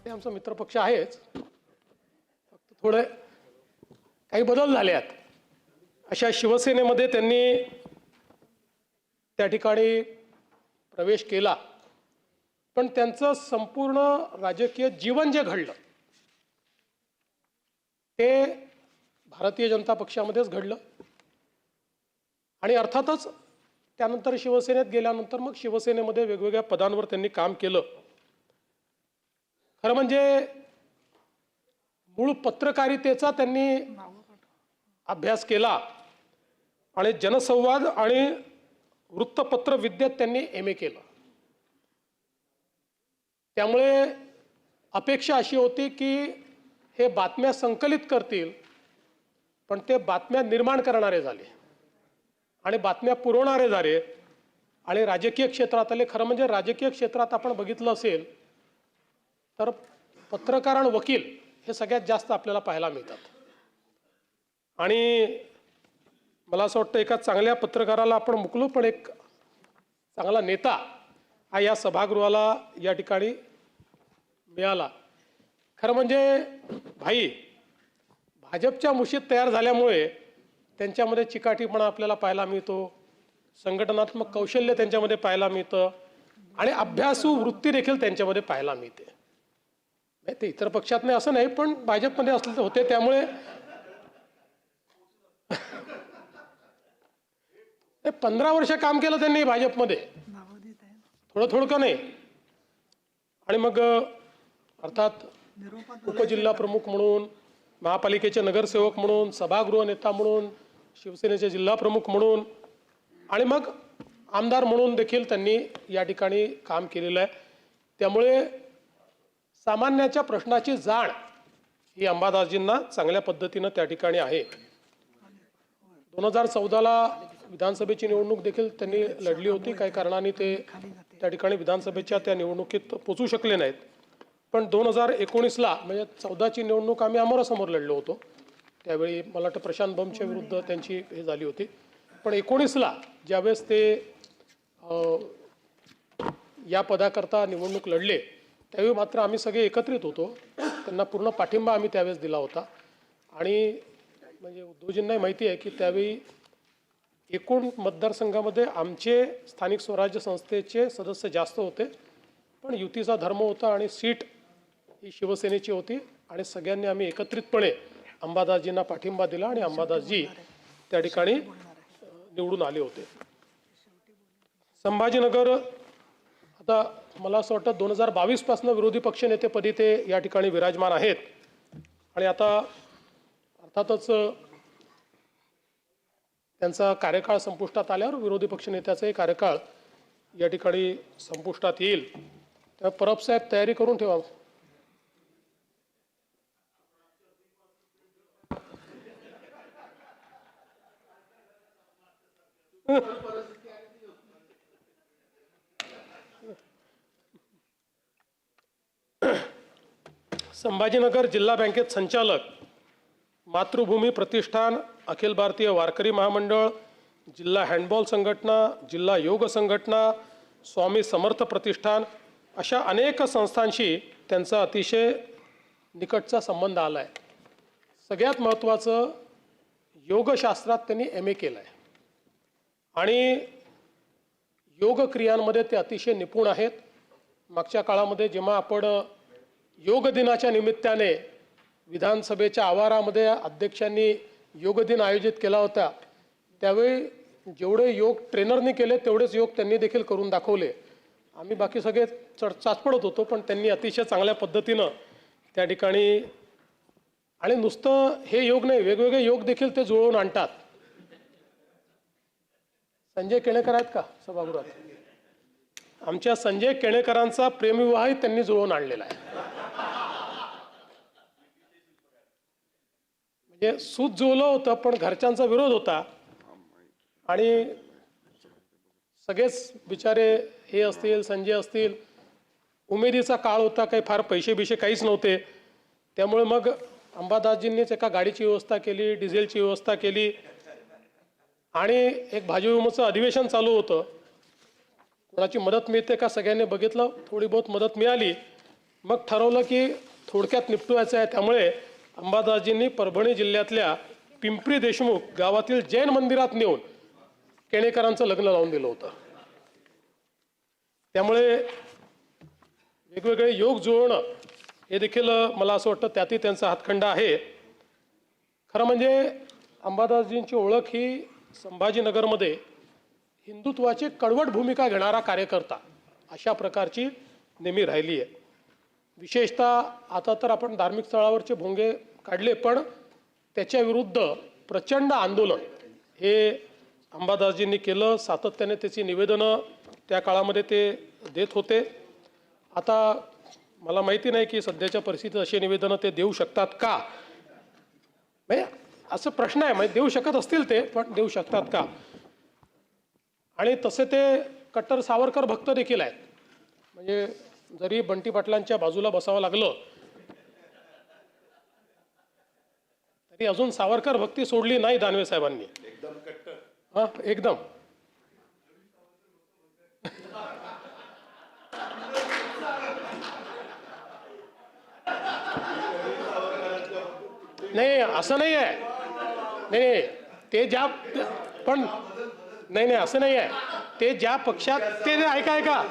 ते आमचा मित्रपक्ष आहेच, फक्त थोडे काही बदल झाले आहेत. अशा शिवसेनेमध्ये त्यांनी त्या ठिकाणी प्रवेश केला, पण त्यांचं संपूर्ण राजकीय जीवन जे घडलं ते भारतीय जनता पक्षामध्येच घडलं. आणि अर्थातच त्यानंतर शिवसेनेत गेल्यानंतर मग शिवसेनेमध्ये वेगवेगळ्या पदांवर त्यांनी काम केलं. खरं म्हणजे मूळ पत्रकारितेचा त्यांनी अभ्यास केला आणि जनसंवाद आणि वृत्तपत्र विद्येत त्यांनी MA केलं. त्यामुळे अपेक्षा अशी होती की हे बातम्या संकलित करतील, पण ते बातम्या निर्माण करणारे झाले आणि बातम्या पुरवणारे झाले. आणि राजकीय क्षेत्रात आले. खरं म्हणजे राजकीय क्षेत्रात आपण बघितलं असेल तर पत्रकार आणि वकील हे सगळ्यात जास्त आपल्याला पाहायला मिळतात. आणि मला असं वाटतं एका चांगल्या पत्रकाराला आपण मुकलो, पण एक चांगला नेता हा या सभागृहाला या ठिकाणी मिळाला. खरं म्हणजे भाई भाजपच्या मुशीत तयार झाल्यामुळे त्यांच्यामध्ये चिकाटीपणा आपल्याला पाहायला मिळतो, संघटनात्मक कौशल्य त्यांच्यामध्ये पाहायला मिळतं आणि अभ्यासू वृत्ती देखील त्यांच्यामध्ये पाहायला मिळते. ते इतर पक्षात नाही असं नाही, पण भाजपमध्ये असले होते. त्यामुळे 15 वर्ष काम केलं त्यांनी भाजपमध्ये, थोडं का नाही. आणि मग अर्थात उपजिल्हा प्रमुख म्हणून, महापालिकेचे नगरसेवक म्हणून, सभागृह नेता म्हणून, शिवसेनेचे जिल्हा प्रमुख म्हणून आणि मग आमदार म्हणून देखील त्यांनी या ठिकाणी काम केलेलं आहे. त्यामुळे सामान्याच्या प्रश्नाची जाण ही अंबादासजींना चांगल्या पद्धतीनं त्या ठिकाणी आहे. 2014ला विधानसभेची निवडणूक देखील त्यांनी लढली होती. काही कारणाने ते त्या ठिकाणी विधानसभेच्या त्या निवडणुकीत पोचू शकले नाहीत. पण 2019ला म्हणजे 14ची निवडणूक आम्ही अमरासमोर लढलो होतो. त्यावेळी मला वाटतं प्रशांत बंबच्या विरुद्ध त्यांची हे झाली होती. पण 19ला ज्यावेळेस ते या पदाकरता निवडणूक लढले त्यावेळी मात्र आम्ही सगळे एकत्रित होतो. त्यांना पूर्ण पाठिंबा आम्ही त्यावेळेस दिला होता. आणि म्हणजे उद्धवजींनाही माहिती आहे की त्यावेळी एकूण मतदारसंघामध्ये आमचे स्थानिक स्वराज्य संस्थेचे सदस्य जास्त होते, पण युतीचा धर्म होता आणि सीट ही शिवसेनेची होती. आणि सगळ्यांनी आम्ही एकत्रितपणे अंबादासजींना पाठिंबा दिला आणि अंबादासजी त्या ठिकाणी निवडून आले होते. संभाजीनगर आता मला असं वाटतं 2022 पासून विरोधी पक्षनेतेपदी ते या ठिकाणी विराजमान आहेत. आणि आता अर्थातच त्यांचा कार्यकाळ संपुष्टात आल्यावर विरोधी पक्षनेत्याचाही कार्यकाळ या ठिकाणी संपुष्टात येईल. त्यामुळे परब साहेब तयारी करून ठेवा. संभाजीनगर जिल्हा बँकेत संचालक, मातृभूमी प्रतिष्ठान, अखिल भारतीय वारकरी महामंडळ, जिल्हा हँडबॉल संघटना, जिल्हा योग संघटना, स्वामी समर्थ प्रतिष्ठान अशा अनेक संस्थांशी त्यांचा अतिशय निकटचा संबंध आला आहे. सगळ्यात महत्त्वाचं योगशास्त्रात त्यांनी MA केलं आहे आणि योग क्रियांमध्ये ते अतिशय निपुण आहेत. मागच्या काळामध्ये जेव्हा आपण योग दिनाच्या निमित्ताने विधानसभेच्या आवारामध्ये अध्यक्षांनी योग दिन आयोजित केला होता, त्यावेळी जेवढे योग ट्रेनरनी केले तेवढेच योग त्यांनी देखील करून दाखवले. आम्ही बाकी सगळे चाचपडत होतो, पण त्यांनी अतिशय चांगल्या पद्धतीनं त्या ठिकाणी, आणि नुसतं हे योग नाही वेगवेगळे योग देखील ते जुळवून आणतात. संजय केणेकर आहेत का सभागृहात? आमच्या संजय केणेकरांचा प्रेमविवाहही त्यांनी जुळवून आणलेला आहे. म्हणजे सूत जुळलं होतं पण घरच्यांचा विरोध होता आणि सगळेच बिचारे हे असतील, संजय असतील, उमेदीचा काळ होता, काही फार पैसे बिशे काहीच नव्हते. त्यामुळे मग अंबादासजींनीच एका गाडीची व्यवस्था केली, डिझेलची व्यवस्था केली आणि एक भाजी विमोचं अधिवेशन चालू होतं. कोणाची मदत मिळते का सगळ्यांनी बघितलं, थोडी बहुत मदत मिळाली मग ठरवलं की थोडक्यात निपटवायचं आहे. त्यामुळे अंबादासजींनी परभणी जिल्ह्यातल्या पिंपरी देशमुख गावातील जैन मंदिरात नेऊन केणेकरांचं लग्न लावून दिलं होतं. त्यामुळे वेगवेगळे योग जुळवणं हे देखील मला असं वाटतं त्यातही त्यांचा हातखंडा आहे. खरं म्हणजे अंबादासजींची ओळख ही संभाजीनगरमध्ये हिंदुत्वाची कडवट भूमिका घेणारा कार्यकर्ता अशा प्रकारची नेहमी राहिली आहे. विशेषतः आता तर आपण धार्मिक स्थळावरचे भोंगे काढले, पण त्याच्या विरुद्ध प्रचंड आंदोलन हे अंबादासजींनी केलं. सातत्याने त्याची निवेदनं त्या काळामध्ये ते देत होते. आता मला माहिती नाही की सध्याच्या परिस्थितीत असे निवेदनं ते देऊ शकतात का, म्हणजे असं प्रश्न आहे. म्हणजे देऊ शकत असतील ते, पण देऊ शकतात का. आणि तसे ते कट्टर सावरकर भक्त देखील आहेत. म्हणजे जरी बंटी पाटलांच्या बाजूला बसावं लागलं तरी अजून सावरकर भक्ती सोडली नाही दानवे साहेबांनी. एकदम कट्टर. हा, एकदम. नाही असं नाही आहे. नाही ते ज्या पण नाही असं नाही आहे. ते ज्या पक्षात ते ऐका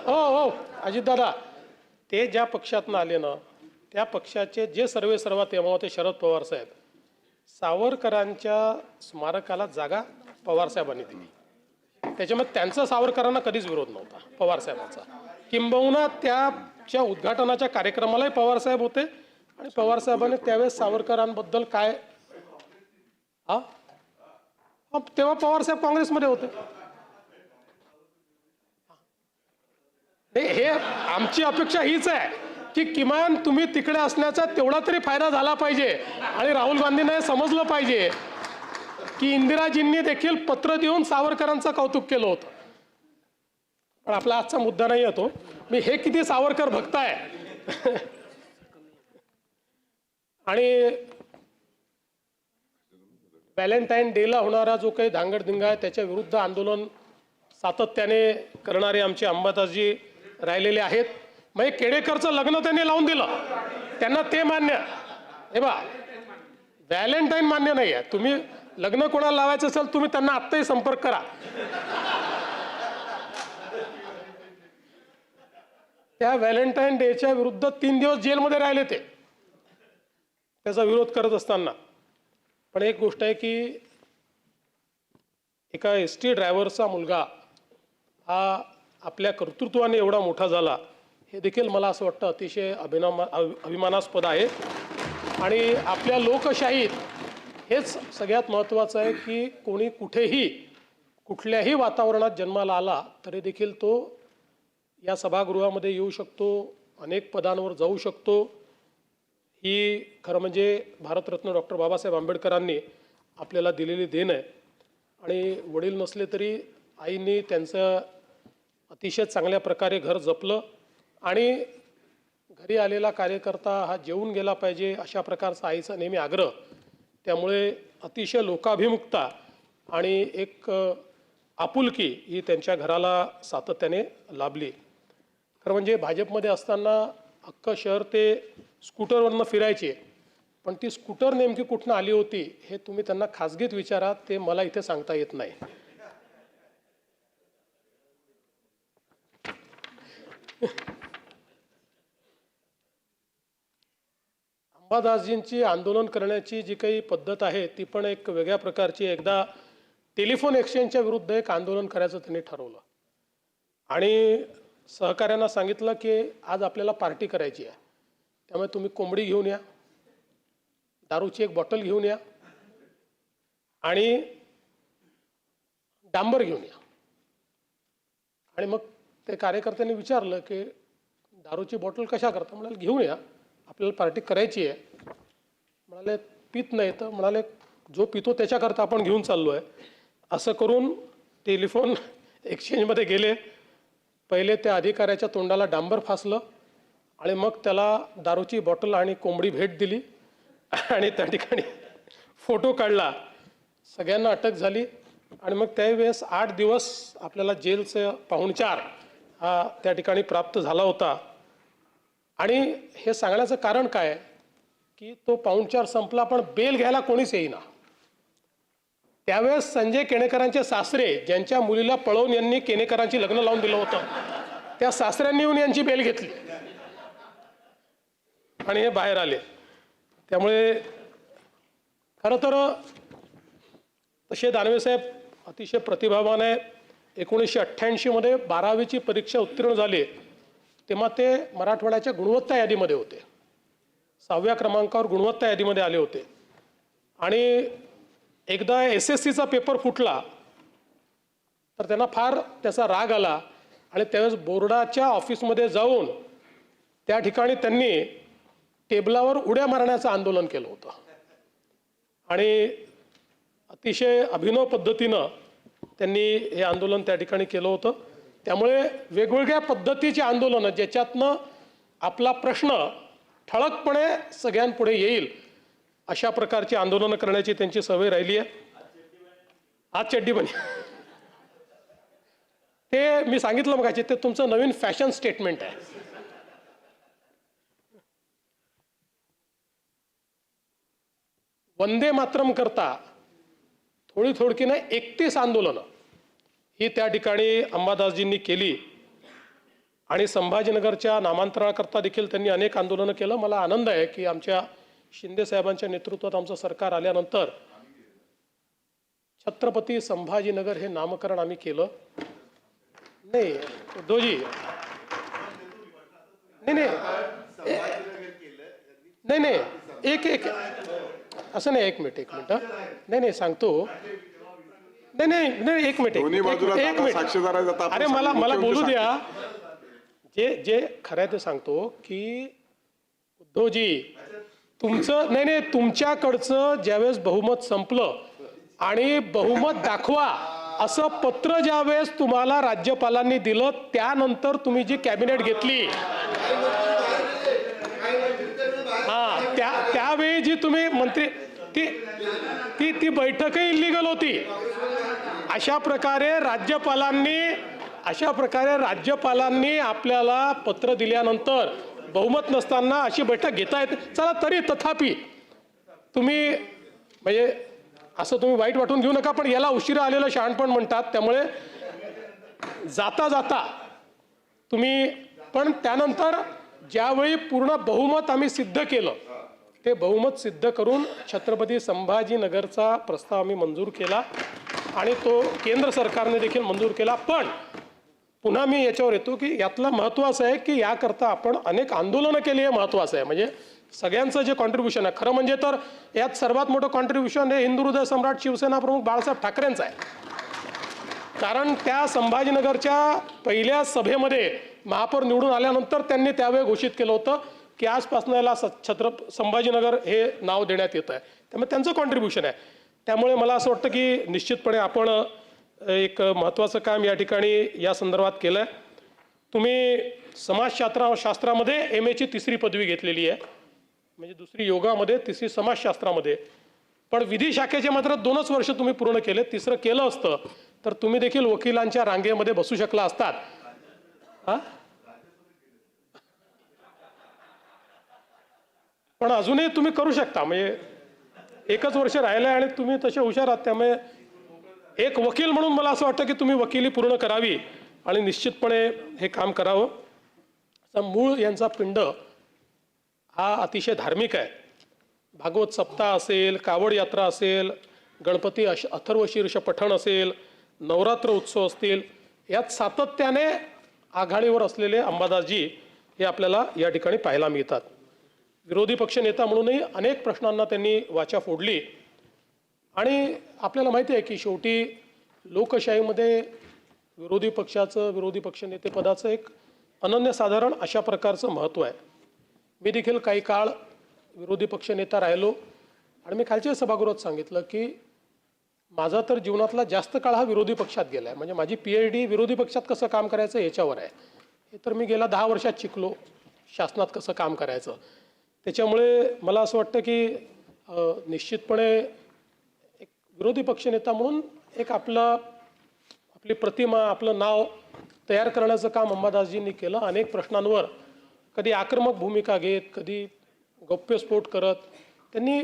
हो अजितदादा, ते ज्या पक्षातनं आले ना त्या पक्षाचे जे सर्वेसर्वा तेव्हा होते शरद पवार साहेब, सावरकरांच्या स्मारकाला जागा पवार साहेबांनी दिली. त्याच्यामुळे त्यांचा सावरकरांना कधीच विरोध नव्हता पवार साहेबांचा. किंबहुना त्याच्या उद्घाटनाच्या कार्यक्रमालाही पवार साहेब होते आणि पवार साहेबांनी त्यावेळेस सावरकरांबद्दल काय तेव्हा पवार साहेब काँग्रेसमध्ये होते. हे आमची अपेक्षा हीच आहे की किमान तुम्ही तिकडे असण्याचा तेवढा तरी फायदा झाला पाहिजे. आणि राहुल गांधींना हे समजलं पाहिजे की इंदिराजींनी देखील पत्र देऊन सावरकरांचं कौतुक केलं होतं. पण आपला आजचा मुद्दा नाही येतो. मी हे किती सावरकर भक्त आहे. आणि व्हॅलेंटाईन डेला होणारा जो काही धांगडधिंगा आहे त्याच्या विरुद्ध आंदोलन सातत्याने करणारे आमचे अंबादासजी राहिलेले आहेत. मग केडेकरचं लग्न त्यांनी लावून दिलं, त्यांना ते मान्य. हे बा, व्हॅलेंटाईन मान्य नाही आहे. तुम्ही लग्न कोणाला लावायचं असेल तुम्ही त्यांना आत्ताही संपर्क करा. त्या व्हॅलेंटाईन डेच्या विरुद्ध 3 दिवस जेलमध्ये राहिले ते त्याचा विरोध करत असताना. पण एक गोष्ट आहे की एका ST ड्रायव्हरचा मुलगा हा आपल्या कर्तृत्वाने एवढा मोठा झाला हे देखील मला असं वाटतं अतिशय अभिमानास्पद आहे. आणि आपल्या लोकशाहीत हेच सगळ्यात महत्त्वाचं आहे की कोणी कुठेही कुठल्याही वातावरणात जन्माला आला तरी देखील तो या सभागृहामध्ये येऊ शकतो, अनेक पदांवर जाऊ शकतो. ही खरं म्हणजे भारतरत्न डॉक्टर बाबासाहेब आंबेडकरांनी आपल्याला दिलेली देण आहे. आणि वडील नसले तरी आईंनी त्यांचं अतिशय चांगल्या प्रकारे घर जपलं. आणि घरी आलेला कार्यकर्ता हा जेवून गेला पाहिजे अशा प्रकारचा आईचा नेहमी आग्रह. त्यामुळे अतिशय लोकाभिमुखता आणि एक आपुलकी ही त्यांच्या घराला सातत्याने लाभली. खरं म्हणजे भाजपमध्ये असताना अख्खं शहर ते स्कूटरवरनं फिरायचे, पण ती स्कूटर नेमकी कुठनं आली होती हे तुम्ही त्यांना खाजगीत विचारा, ते मला इथे सांगता येत नाही. अंबादासजींची आंदोलन करण्याची जी काही पद्धत आहे ती पण एक वेगळ्या प्रकारची. एकदा टेलिफोन एक्सचेंजच्या विरुद्ध एक आंदोलन करायचं त्यांनी ठरवलं आणि सहकाऱ्यांना सांगितलं की आज आपल्याला पार्टी करायची आहे, त्यामुळे तुम्ही कोंबडी घेऊन या, दारूची एक बॉटल घेऊन या आणि डांबर घेऊन या. आणि मग ते कार्यकर्त्यांनी विचारलं की दारूची बॉटल कशा करता. म्हणाले घेऊन या, आपल्याला पार्टी करायची आहे. म्हणाले पित नाही तर म्हणाले जो पितो त्याच्याकरता आपण घेऊन चाललो आहे. असं करून टेलिफोन एक्सचेंजमध्ये गेले. पहिले त्या अधिकाऱ्याच्या तोंडाला डांबर फासलं आणि मग त्याला दारूची बॉटल आणि कोंबडी भेट दिली आणि त्या ठिकाणी फोटो काढला. सगळ्यांना अटक झाली आणि मग त्यावेळेस 8 दिवस आपल्याला जेलचं पाहुणचार हा त्या ठिकाणी प्राप्त झाला होता. आणि हे सांगण्याचं कारण काय की तो पाहुणचार संपला पण बेल घ्यायला कोणीच येईना. त्यावेळेस संजय केणेकरांचे सासरे ज्यांच्या मुलीला पळवून यांनी केणेकरांची लग्न लावून दिलं होतं त्या सासऱ्यांनी येऊन यांची बेल घेतली आणि हे बाहेर आले. त्यामुळे खरं तर तसे दानवेसाहेब अतिशय प्रतिभावान आहे. 1988 मध्ये 12वीची परीक्षा उत्तीर्ण झाली तेव्हा ते मराठवाड्याच्या गुणवत्ता यादीमध्ये होते. 6व्या क्रमांकावर गुणवत्ता यादीमध्ये आले होते. आणि एकदा SSCचा पेपर फुटला तर त्यांना फार त्याचा राग आला आणि त्यावेळेस बोर्डाच्या ऑफिसमध्ये जाऊन त्या ठिकाणी त्यांनी टेबलावर उड्या मारण्याचं आंदोलन केलं होतं. आणि अतिशय अभिनव पद्धतीनं त्यांनी हे आंदोलन त्या ठिकाणी केलं होतं. त्यामुळे वेगवेगळ्या पद्धतीची आंदोलनं ज्याच्यातनं आपला प्रश्न ठळकपणे सगळ्यांपुढे येईल अशा प्रकारची आंदोलनं करण्याची त्यांची सवय राहिली आहे. आज चड्डी बनी ते मी सांगितलं मगाशी ते तुमचं नवीन फॅशन स्टेटमेंट आहे. वंदे मातरम करता थोडी थोडकी नाही 31 आंदोलनं ही त्या ठिकाणी अंबादासजींनी केली. आणि संभाजीनगरच्या नामांतराकरता देखील त्यांनी अनेक आंदोलनं केलं. मला आनंद आहे की आमच्या शिंदे साहेबांच्या नेतृत्वात आमचं सरकार आल्यानंतर छत्रपती संभाजीनगर हे नामकरण आम्ही केलं. नाही उद्धवजी नाही नाही नाही एक एक असं नाही. एक मिनिट नाही सांगतो. नाही एक मिनिट एक मिनिट अरे मला बोलू द्या. जे खरं आहे ते सांगतो की उद्धवजी तुमचं नाही तुमच्याकडचं ज्यावेळेस बहुमत संपलं आणि बहुमत दाखवा असं पत्र ज्यावेळेस तुम्हाला राज्यपालांनी दिलं त्यानंतर तुम्ही जी कॅबिनेट घेतली त्यावेळी जी तुम्ही मंत्री ती बैठकही इल्लीगल होती. अशा प्रकारे राज्यपालांनी आपल्याला पत्र दिल्यानंतर बहुमत नसताना अशी बैठक घेता येते. चला तरी तथापि तुम्ही म्हणजे असं तुम्ही वाईट वाटून घेऊ नका पण याला उशिरा आलेलं शहाणपण म्हणतात. त्यामुळे जाता जाता तुम्ही पण त्यानंतर ज्यावेळी पूर्ण बहुमत आम्ही सिद्ध केलं ते बहुमत सिद्ध करून छत्रपती संभाजीनगरचा प्रस्ताव आम्ही मंजूर केला आणि तो केंद्र सरकारने देखील मंजूर केला. पण पुन्हा मी याच्यावर येतो की यातलं महत्त्वाचं आहे की याकरता आपण अनेक आंदोलनं केली हे महत्त्वाचं आहे. म्हणजे सगळ्यांचं जे कॉन्ट्रीब्युशन आहे खरं म्हणजे तर यात सर्वात मोठं कॉन्ट्रीब्युशन हे हिंदू हृदय सम्राट शिवसेना प्रमुख बाळासाहेब ठाकरेंचं आहे. कारण त्या संभाजीनगरच्या पहिल्या सभेमध्ये महापौर निवडून आल्यानंतर त्यांनी त्यावेळी घोषित केलं होतं की आजपासून याला संभाजीनगर हे नाव देण्यात येतं आहे. त्यामुळे त्यांचं कॉन्ट्रीब्युशन आहे. त्यामुळे मला असं वाटतं की निश्चितपणे आपण एक महत्त्वाचं काम या ठिकाणी या संदर्भात केलं आहे. तुम्ही समाजशास्त्रामध्ये MA ची 3री पदवी घेतलेली आहे म्हणजे 2री योगामध्ये 3री समाजशास्त्रामध्ये. पण विधी शाखेचे मात्र 2च वर्ष तुम्ही पूर्ण केले. 3रं केलं असतं तर तुम्ही देखील वकिलांच्या रांगेमध्ये बसू शकला असतात. पण अजूनही तुम्ही करू शकता. म्हणजे 1च वर्ष राहिलं आणि तुम्ही तसे हुशार आहात. त्यामुळे एक वकील म्हणून मला असं वाटतं की तुम्ही वकिली पूर्ण करावी आणि निश्चितपणे हे काम करावं. मूळ यांचा पिंड हा अतिशय धार्मिक आहे. भागवत सप्ताह असेल, कावड यात्रा असेल, गणपती अथर्वशीर्ष पठण असेल, नवरात्र उत्सव असतील यात सातत्याने आघाडीवर असलेले अंबादासजी हे आपल्याला या ठिकाणी पाहायला मिळतात. विरोधी पक्षनेता म्हणूनही अनेक प्रश्नांना त्यांनी वाचा फोडली. आणि आपल्याला माहिती आहे की शेवटी लोकशाहीमध्ये विरोधी पक्षनेतेपदाचं एक अनन्यसाधारण अशा प्रकारचं महत्त्व आहे. मी देखील काही काळ विरोधी पक्षनेता राहिलो आणि मी खालच्या सभागृहात सांगितलं की माझा तर जीवनातला जास्त काळ हा विरोधी पक्षात गेला आहे. म्हणजे माझी PhD विरोधी पक्षात कसं काम करायचं याच्यावर आहे. हे तर मी गेल्या 10 वर्षात शिकलो शासनात कसं काम करायचं. त्याच्यामुळे मला असं वाटतं की निश्चितपणे एक विरोधी पक्षनेता म्हणून एक आपली प्रतिमा आपलं नाव तयार करण्याचं काम अंबादासजींनी केलं. अनेक प्रश्नांवर कधी आक्रमक भूमिका घेत, कधी गौप्यस्फोट करत त्यांनी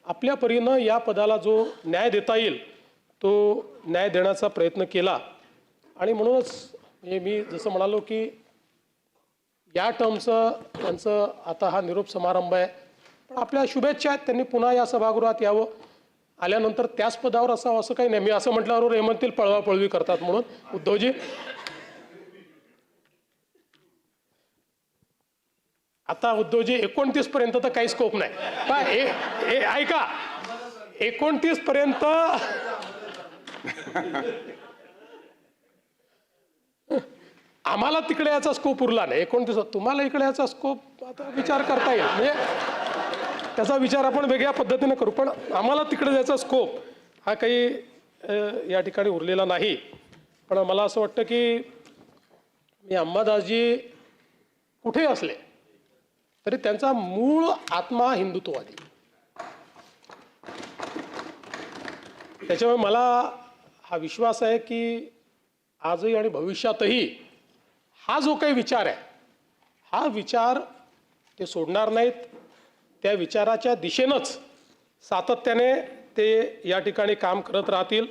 आपल्या परीनं या पदाला जो न्याय देता येईल तो न्याय देण्याचा प्रयत्न केला. आणि म्हणूनच मी जसं म्हणालो की या टर्मचं त्यांचं आता हा निरोप समारंभ आहे, पण आपल्या शुभेच्छा आहेत. त्यांनी पुन्हा या सभागृहात यावं, आल्यानंतर त्याच पदावर असावं असं काही नाही. मी असं म्हटल्यावर हे म्हणतील पळवापळवी करतात म्हणून. उद्धवजी, आता उद्धवजी 29 पर्यंत तर काही स्कोप नाही. ऐका, 29 पर्यंत आम्हाला तिकडे याचा स्कोप उरला नाही. 29 तुम्हाला इकडे याचा स्कोप आता विचार करता येईल, म्हणजे त्याचा विचार आपण वेगळ्या पद्धतीने करू, पण आम्हाला तिकडे जायचा स्कोप हा काही या ठिकाणी उरलेला नाही. पण मला असं वाटतं की मी अंबादासजी कुठे असले तरी त्यांचा मूळ आत्मा हिंदुत्ववादी. त्याच्यामुळे मला हा विश्वास आहे की आजही आणि भविष्यातही हा जो काही विचार आहे हा विचार ते सोडणार नाहीत. त्या विचाराच्या दिशेनंच सातत्याने ते या ठिकाणी काम करत राहतील.